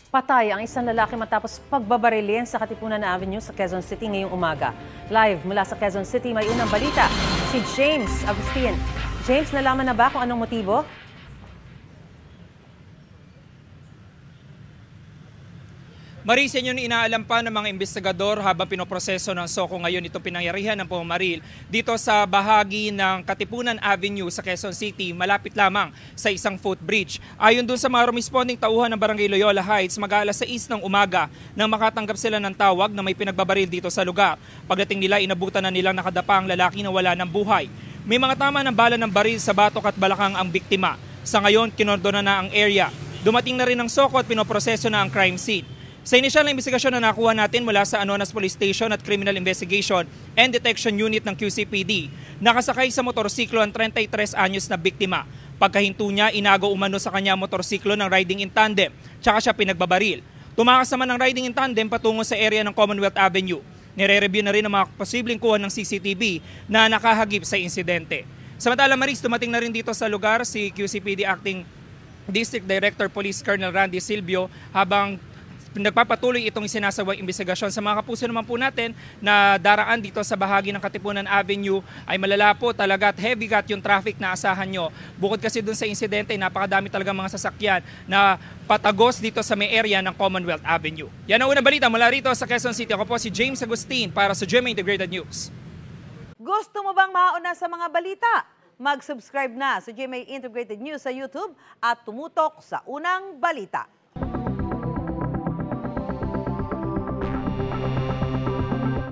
Patay ang isang lalaki matapos pagbabarilin sa Katipunan Avenue sa Quezon City ngayong umaga. Live mula sa Quezon City, may unang balita si James Agustin. James, nalaman na ba kung anong motibo? Maris, yan yung inaalam pa ng mga investigador habang pinoproseso ng SOCO ngayon itong pinangyarihan ng pumaril dito sa bahagi ng Katipunan Avenue sa Quezon City, malapit lamang sa isang footbridge. Ayon dun sa mga responding tauhan ng Barangay Loyola Heights, mag-aalas 6 ng umaga nang makatanggap sila ng tawag na may pinagbabaril dito sa lugar. Pagdating nila, inabutan na nilang nakadapa ang lalaki na wala ng buhay. May mga tama ng bala ng baril sa batok at balakang ang biktima. Sa ngayon, kinordona na ang area. Dumating na rin ang SOCO at pinoproseso na ang crime scene. Sa inisyal na investigasyon na nakuha natin mula sa Anonas Police Station at Criminal Investigation and Detection Unit ng QCPD, nakasakay sa motorsiklo ang 33 anyos na biktima. Pagkahinto niya, inago umano sa kanya motorsiklo ng riding in tandem, tsaka siya pinagbabaril. Tumakas naman ang riding in tandem patungo sa area ng Commonwealth Avenue. Nire-review na rin ang mga posibleng kuha ng CCTV na nakahagip sa insidente. Samantala, Maris, dumating na rin dito sa lugar si QCPD Acting District Director Police Colonel Randy Silvio habang nagpapatuloy itong isinasawang investigasyon. Sa mga kapuso naman po natin na daraan dito sa bahagi ng Katipunan Avenue ay malala po talaga at heavy got yung traffic na asahan nyo. Bukod kasi dun sa insidente, napakadami talaga mga sasakyan na patagos dito sa may area ng Commonwealth Avenue. Yan ang unang balita mula rito sa Quezon City. Ako po si James Agustin para sa GMA Integrated News. Gusto mo bang mauna sa mga balita? Mag-subscribe na sa GMA Integrated News sa YouTube at tumutok sa unang balita.